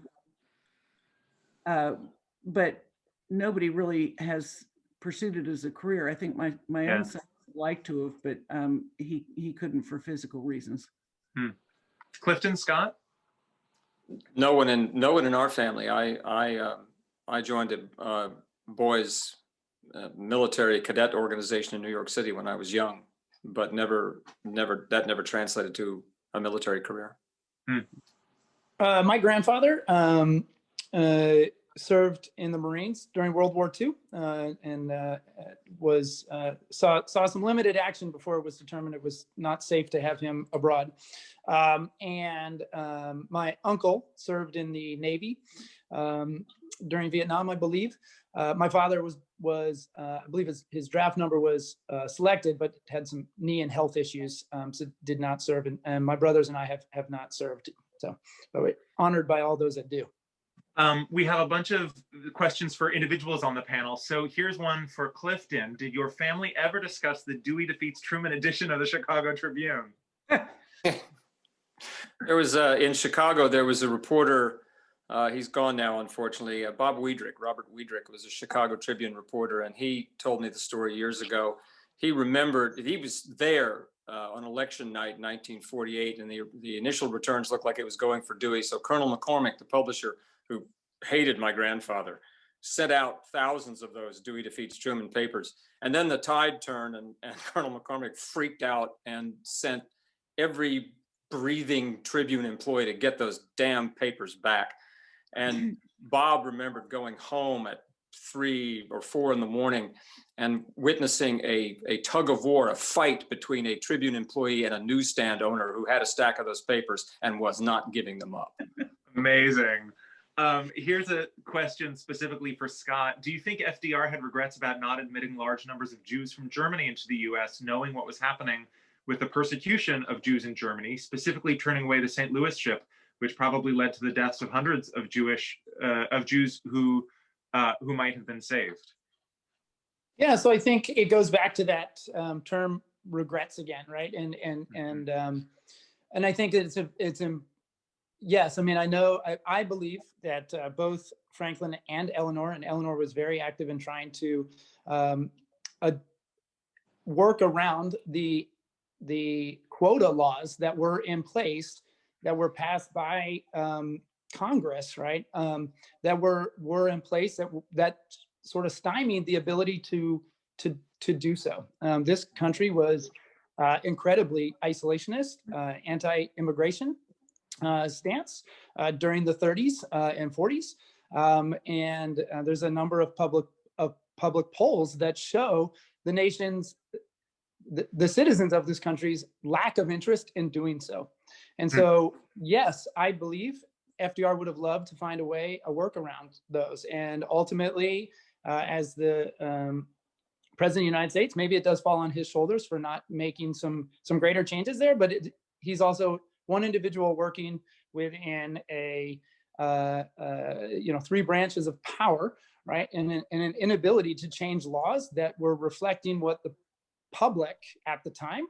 but nobody really has pursued it as a career. I think my own son like to have, but he couldn't for physical reasons. Clifton, Scott? No one in our family. I joined a boys military cadet organization in New York City when I was young, but never translated to a military career. My grandfather served in the Marines during World War II and saw some limited action before it was determined it was not safe to have him abroad. And my uncle served in the Navy during Vietnam, I believe. My father was I believe his draft number was selected, but had some knee and health issues, so did not serve. And my brothers and I have not served. So, but we're honored by all those that do. We have a bunch of questions for individuals on the panel. So here's one for Clifton. Did your family ever discuss the Dewey Defeats Truman edition of the Chicago Tribune? There was in Chicago, there was a reporter, he's gone now, unfortunately, Robert Wiedrick was a Chicago Tribune reporter, and he told me the story years ago. He remembered, he was there on election night in 1948, and the initial returns looked like it was going for Dewey. So Colonel McCormick, the publisher, who hated my grandfather, sent out thousands of those Dewey Defeats Truman papers. And then the tide turned, and Colonel McCormick freaked out and sent every breathing Tribune employee to get those damn papers back. And Bob remembered going home at 3 or 4 in the morning and witnessing a tug of war, a fight between a Tribune employee and a newsstand owner who had a stack of those papers and was not giving them up. Amazing. Here's a question specifically for Scott. Do you think FDR had regrets about not admitting large numbers of Jews from Germany into the US, knowing what was happening with the persecution of Jews in Germany, specifically turning away the St. Louis ship, which probably led to the deaths of hundreds of Jews who might have been saved? Yeah, so I think it goes back to that term regrets again, right? And I think that yes, I mean, I believe that both Franklin and Eleanor was very active in trying to work around the quota laws that were in place, that were passed by Congress, right? That were in place that sort of stymied the ability to do so. This country was incredibly isolationist, anti-immigration stance during the 30s and 40s, and there's a number of public polls that show the nation's the citizens of this country's lack of interest in doing so. And so, yes, I believe FDR would have loved to find a workaround those. And ultimately, as the president of the United States, maybe it does fall on his shoulders for not making some greater changes there. But he's also one individual working within a 3 branches of power, right? And an inability to change laws that were reflecting what the public at the time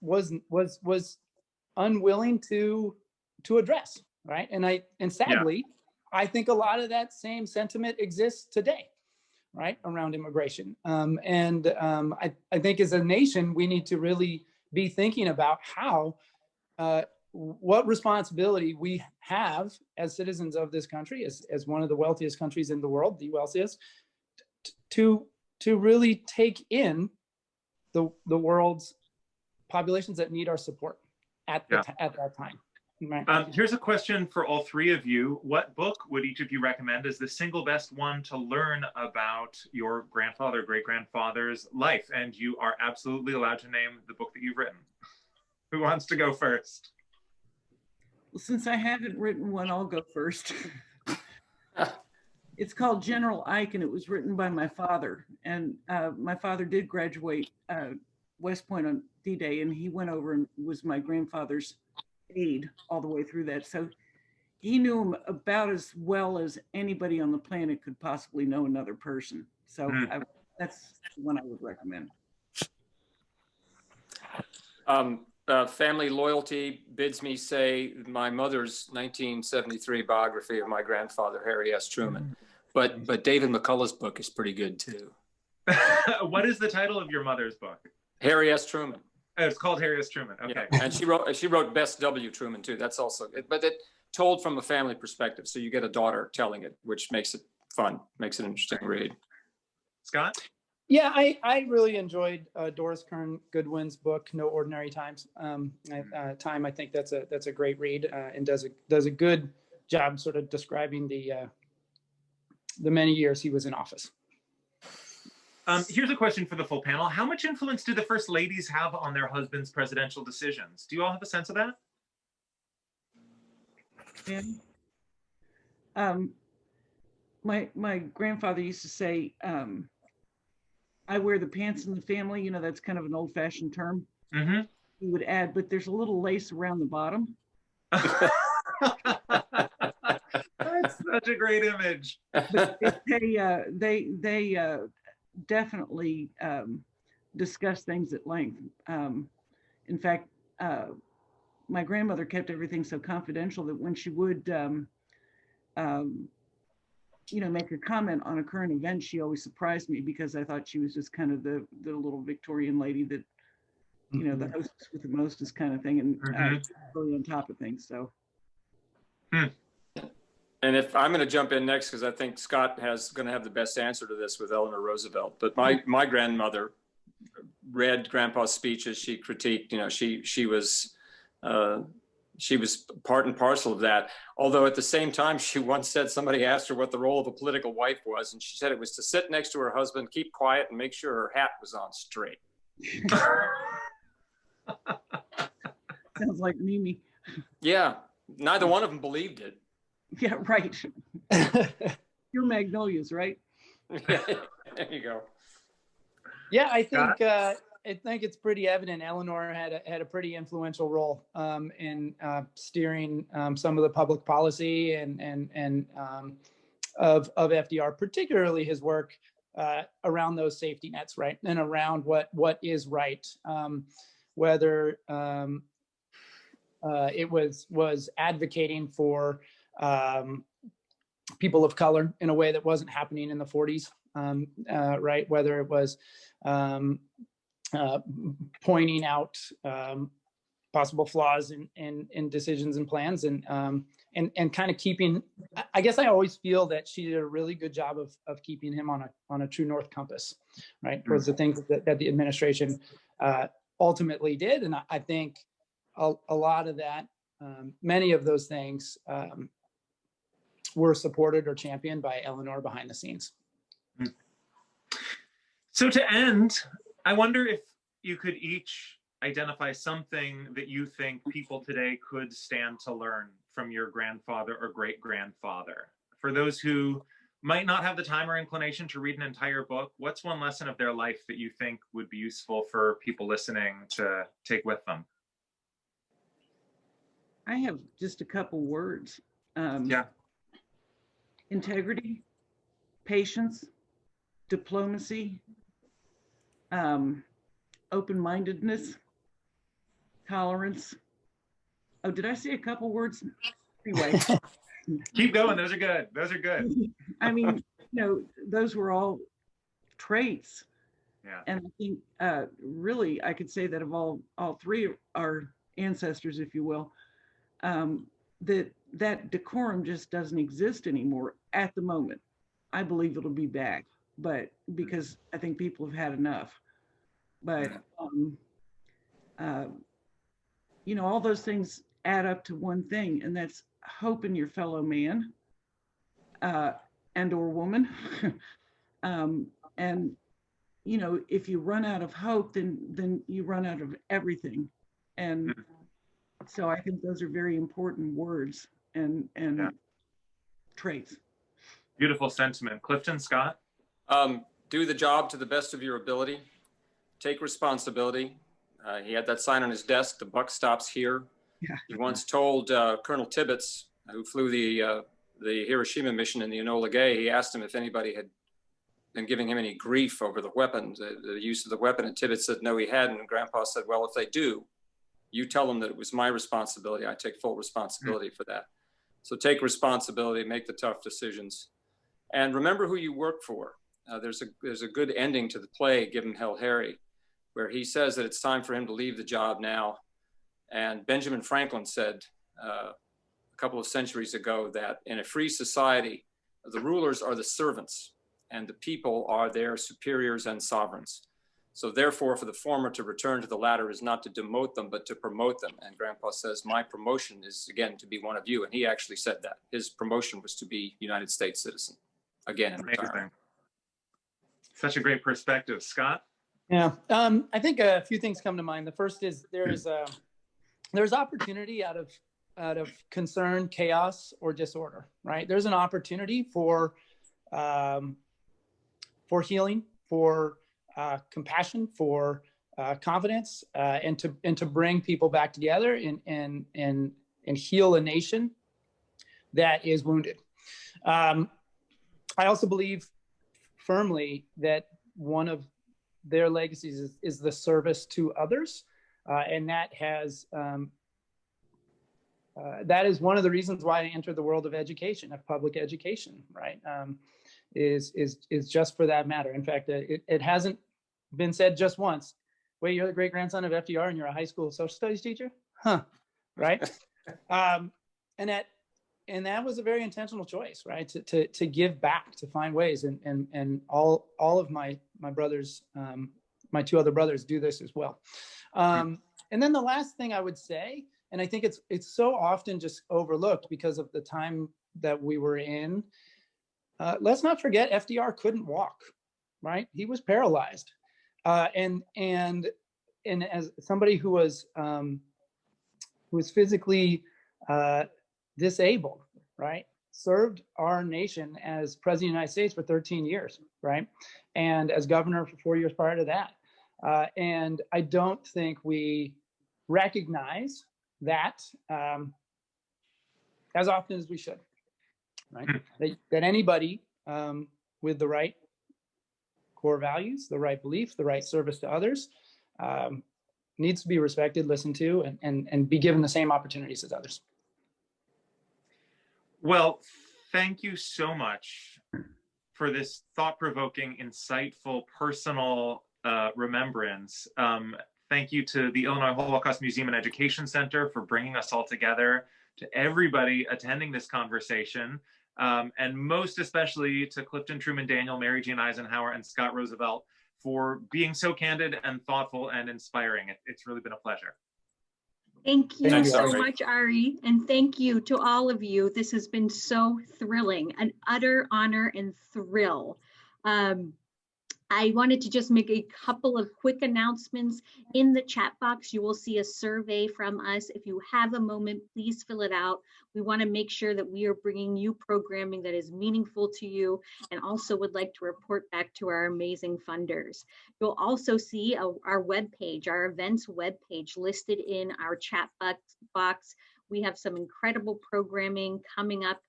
was unwilling to address, right? And sadly, I think a lot of that same sentiment exists today, right, around immigration. I think as a nation, we need to really be thinking about how what responsibility we have as citizens of this country, as one of the wealthiest countries in the world, the wealthiest, to really take in the world's populations that need our support at that time. Right. Here's a question for all 3 of you. What book would each of you recommend as the single best one to learn about your grandfather, great-grandfather's life? And you are absolutely allowed to name the book that you've written. Who wants to go first? Well, since I haven't written one, I'll go first. It's called General Ike, and it was written by my father. And my father did graduate West Point on D-Day, and he went over and was my grandfather's aide all the way through that. So he knew him about as well as anybody on the planet could possibly know another person. So that's the one I would recommend. Family loyalty bids me say my mother's 1973 biography of my grandfather, Harry S. Truman. But David McCullough's book is pretty good too. What is the title of your mother's book? Harry S. Truman. Oh, it's called Harry S. Truman. Okay. Yeah. And she wrote Best W. Truman too. That's also it, but it told from a family perspective. So you get a daughter telling it, which makes it fun, makes it an interesting read. Scott? Yeah, I really enjoyed Doris Kearns Goodwin's book, No Ordinary Times. Time, I think that's a great read and does a good job sort of describing the many years he was in office. Here's a question for the full panel. How much influence do the first ladies have on their husbands' presidential decisions? Do you all have a sense of that? Yeah. My grandfather used to say, I wear the pants in the family. You know, that's kind of an old-fashioned term. Mm-hmm. He would add, but there's a little lace around the bottom. That's such a great image. But they definitely discuss things at length. In fact, my grandmother kept everything so confidential that when she would, make a comment on a current event, she always surprised me because I thought she was just kind of the little Victorian lady that, the hostess with the mostest kind of thing, and really on top of things. So. And if I'm going to jump in next, because I think Scott going to have the best answer to this with Eleanor Roosevelt. But my grandmother read Grandpa's speech as she critiqued. She was part and parcel of that. Although at the same time, she once said somebody asked her what the role of a political wife was, and she said it was to sit next to her husband, keep quiet, and make sure her hat was on straight. Sounds like Mimi. Yeah, neither one of them believed it. Yeah, right. You're Magnolias, right? There you go. Yeah, I think it's pretty evident Eleanor had a pretty influential role in steering some of the public policy and of FDR, particularly his work around those safety nets, right, and around what is right, whether it was advocating for people of color in a way that wasn't happening in the 40s, right? Whether it was pointing out possible flaws in decisions and plans, and kind of keeping. I guess I always feel that she did a really good job of keeping him on a true north compass, right, towards the things that the administration ultimately did, and I think a lot of that, many of those things. Were supported or championed by Eleanor behind the scenes. So to end, I wonder if you could each identify something that you think people today could stand to learn from your grandfather or great-grandfather. For those who might not have the time or inclination to read an entire book, what's one lesson of their life that you think would be useful for people listening to take with them? I have just a couple words. Yeah. Integrity, patience, diplomacy, open-mindedness, tolerance. Oh, did I say a couple words? Anyway. Keep going. Those are good. Those are good. I mean, those were all traits. Yeah. And I think really I could say that of all three of our ancestors, if you will, that decorum just doesn't exist anymore at the moment. I believe it'll be back, but because I think people have had enough. But all those things add up to one thing, and that's hope in your fellow man and or woman. And if you run out of hope, then you run out of everything. And so I think those are very important words and traits. Beautiful sentiment. Clifton, Scott? Do the job to the best of your ability. Take responsibility. He had that sign on his desk, the buck stops here. Yeah. He once told Colonel Tibbets, who flew the Hiroshima mission in the Enola Gay, he asked him if anybody had been giving him any grief over the weapon, the use of the weapon, and Tibbets said no, he hadn't. And Grandpa said, well, if they do, you tell them that it was my responsibility. I take full responsibility for that. So take responsibility, make the tough decisions, and remember who you work for. there's a good ending to the play, Give 'Em Hell Harry, where he says that it's time for him to leave the job now. And Benjamin Franklin said a couple of centuries ago that in a free society, the rulers are the servants and the people are their superiors and sovereigns. So therefore, for the former to return to the latter is not to demote them, but to promote them. And Grandpa says, my promotion is, again, to be one of you. And he actually said that. His promotion was to be United States citizen, again, in retirement. Such a great perspective. Scott? Yeah, I think a few things come to mind. The first is there's opportunity out of concern, chaos, or disorder, right? There's an opportunity for healing, for compassion, for confidence, and to bring people back together and heal a nation that is wounded. I also believe firmly that one of their legacies is the service to others, and that is one of the reasons why I entered the world of education, of public education, right? Is just for that matter. In fact, it hasn't been said just once. Wait, you're the great grandson of FDR and you're a high school social studies teacher? Huh, right? And that was a very intentional choice, right? To give back, to find ways, and all of my brothers, my two other brothers do this as well. And then the last thing I would say, and I think it's so often just overlooked because of the time that we were in. Let's not forget FDR couldn't walk, right? He was paralyzed, and as somebody who was physically disabled, right, served our nation as president of the United States for 13 years, right, and as governor for 4 years prior to that. And I don't think we recognize that as often as we should. Right? That anybody with the right core values, the right belief, the right service to others needs to be respected, listened to, and be given the same opportunities as others. Well, thank you so much for this thought-provoking, insightful, personal remembrance. Thank you to the Illinois Holocaust Museum and Education Center for bringing us all together, to everybody attending this conversation. And most especially to Clifton Truman Daniel, Mary Jean Eisenhower, and Scott Roosevelt for being so candid and thoughtful and inspiring. It's really been a pleasure. Thank you Thanks, so Ari. much, Ari. And thank you to all of you. This has been so thrilling, an utter honor and thrill. I wanted to just make a couple of quick announcements. In the chat box, you will see a survey from us. If you have a moment, please fill it out. We want to make sure that we are bringing you programming that is meaningful to you, and also would like to report back to our amazing funders. You'll also see our webpage, our events webpage listed in our chat box. We have some incredible programming coming up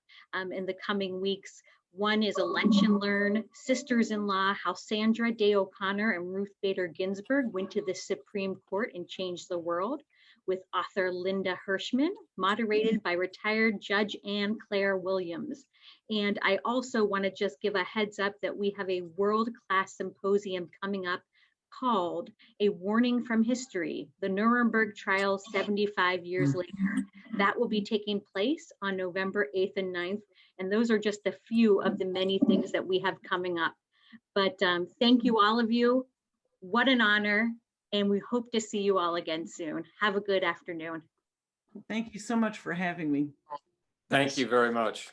in the coming weeks. One is a Lunch and Learn, Sisters-in-Law, how Sandra Day O'Connor and Ruth Bader Ginsburg went to the Supreme Court and changed the world, with author Linda Hirschman, moderated by retired Judge Anne Claire Williams. And I also want to just give a heads up that we have a world-class symposium coming up called A Warning from History, the Nuremberg Trials 75 Years Later. That will be taking place on November 8th and 9th. And those are just a few of the many things that we have coming up. But thank you, all of you. What an honor. And we hope to see you all again soon. Have a good afternoon. Thank you so much for having me. Thank you very much.